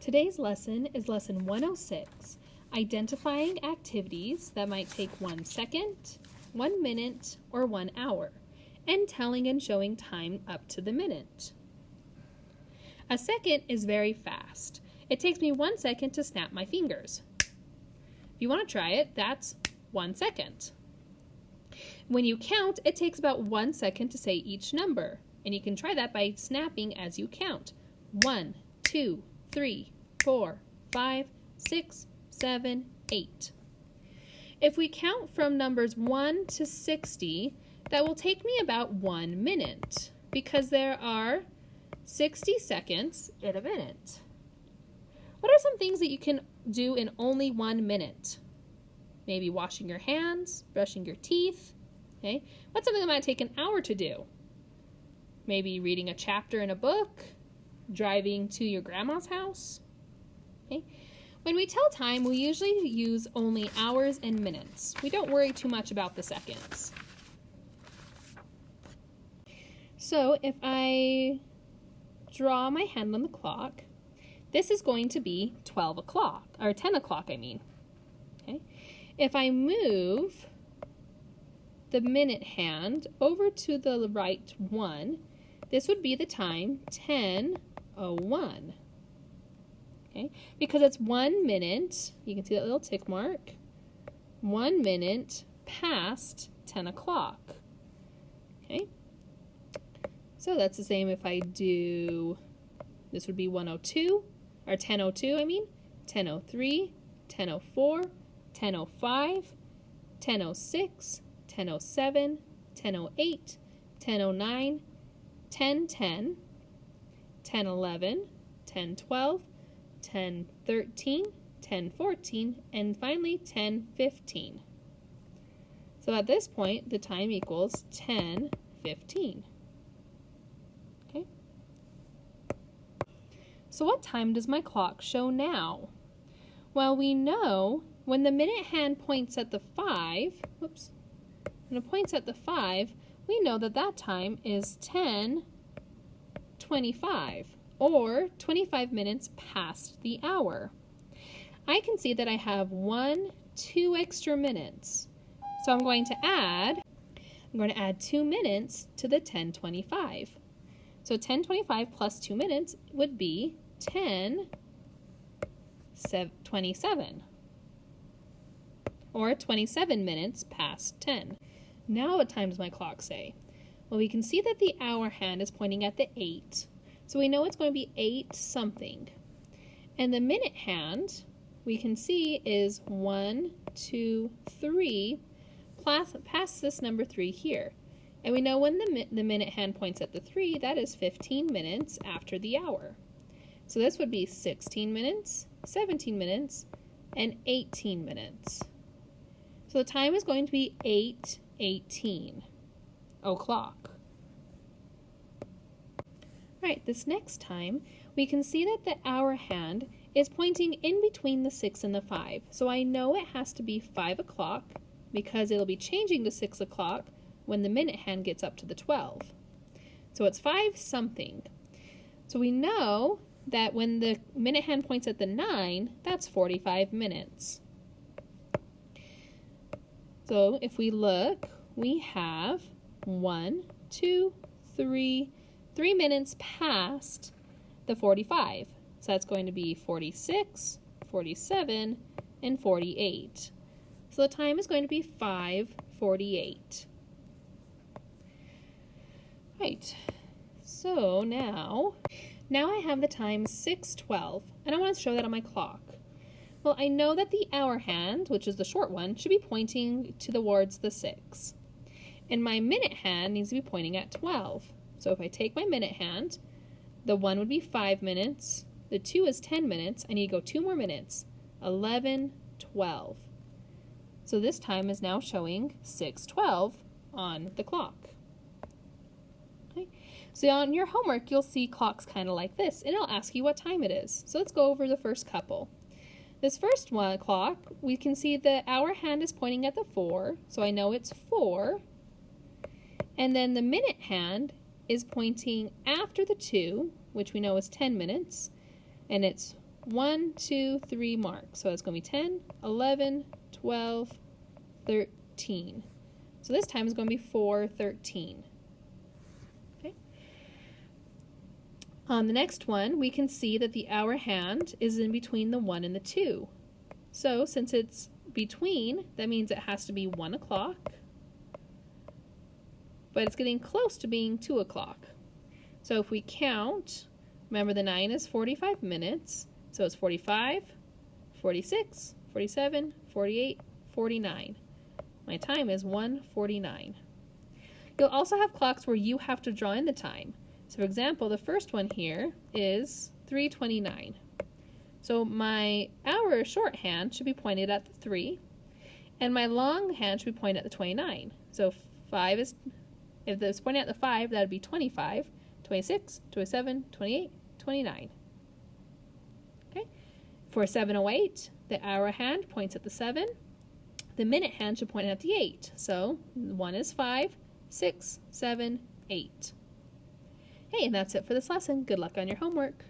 Today's lesson is lesson 106, identifying activities that might take 1 second, 1 minute, or 1 hour, and telling and showing time up to the minute. A second is very fast. It takes me 1 second to snap my fingers. If you want to try it, that's 1 second. When you count, it takes about 1 second to say each number, and you can try that by snapping as you count. 1, 2, 3, 4, 5, 6, 7, 8. If we count from numbers 1 to 60, that will take me about 1 minute because there are 60 seconds in a minute. What are some things that you can do in only 1 minute? Maybe washing your hands, brushing your teeth. Okay? What's something that might take an hour to do? Maybe reading a chapter in a book, driving to your grandma's house. Okay? When we tell time, we usually use only hours and minutes. We don't worry too much about the seconds. So if I draw my hand on the clock, this is going to be 12 o'clock, or 10 o'clock, I mean. Okay? If I move the minute hand over to the right one, this would be the time 10:01. Okay? Because it's 1 minute, you can see that little tick mark, 1 minute past 10 o'clock. Okay? So that's the same if I do, this would be 1:02, or 10:02 I mean, 10:03, 10:04, 10:05, 10:06, 10:07, 10:08, 10:09, 10:10, 10:11, 10:12, 10:13, 10:14, and finally 10:15. So at this point, the time equals 10:15. Okay? So what time does my clock show now? Well, we know when the minute hand points at the 5, when it points at the 5, we know that that time is 10:25, or 25 minutes past the hour. I can see that I have 2 extra minutes. So I'm going to add 2 minutes to the 10:25. So 10:25 plus 2 minutes would be 10:27, or 27 minutes past 10. Now what time does my clock say? Well, we can see that the hour hand is pointing at the 8. So we know it's going to be 8 something. And the minute hand, we can see is 1, 2, 3, past this number 3 here. And we know when the minute hand points at the 3, that is 15 minutes after the hour. So this would be 16 minutes, 17 minutes, and 18 minutes. So the time is going to be 8:18 o'clock. Right, this next time, we can see that the hour hand is pointing in between the 6 and the 5. So I know it has to be 5 o'clock because it'll be changing to 6 o'clock when the minute hand gets up to the 12. So it's 5 something. So we know that when the minute hand points at the 9, that's 45 minutes. So if we look, we have 1, 2, 3 minutes past the 45. So that's going to be 46, 47, and 48. So the time is going to be 5:48. Right, so now I have the time 6:12, and I want to show that on my clock. Well, I know that the hour hand, which is the short one, should be pointing towards the 6. And my minute hand needs to be pointing at 12. So if I take my minute hand, the 1 would be 5 minutes, the 2 is 10 minutes, I need to go 2 more minutes, 11:12. So this time is now showing 6:12 on the clock. Okay. So on your homework, you'll see clocks kind of like this, and it'll ask you what time it is. So let's go over the first couple. This first one clock, we can see the hour hand is pointing at the 4, so I know it's 4. And then the minute hand is pointing after the 2, which we know is 10 minutes, and it's 1, 2, 3 mark. So it's going to be 10, 11, 12, 13. So this time is going to be 4:13. Okay. On the next one, we can see that the hour hand is in between the 1 and the 2. So since it's between, that means it has to be 1 o'clock, but it's getting close to being 2 o'clock. So if we count, remember the 9 is 45 minutes, so it's 45, 46, 47, 48, 49. My time is 1:49. You'll also have clocks where you have to draw in the time. So for example, the first one here is 3:29. So my hour shorthand should be pointed at the 3, and my long hand should be pointed at the 29. So if it's pointing at the 5, that would be 25, 26, 27, 28, 29. Okay. For 7:08, the hour hand points at the 7. The minute hand should point at the 8. So 1 is 5, 6, 7, 8. Hey, and that's it for this lesson. Good luck on your homework.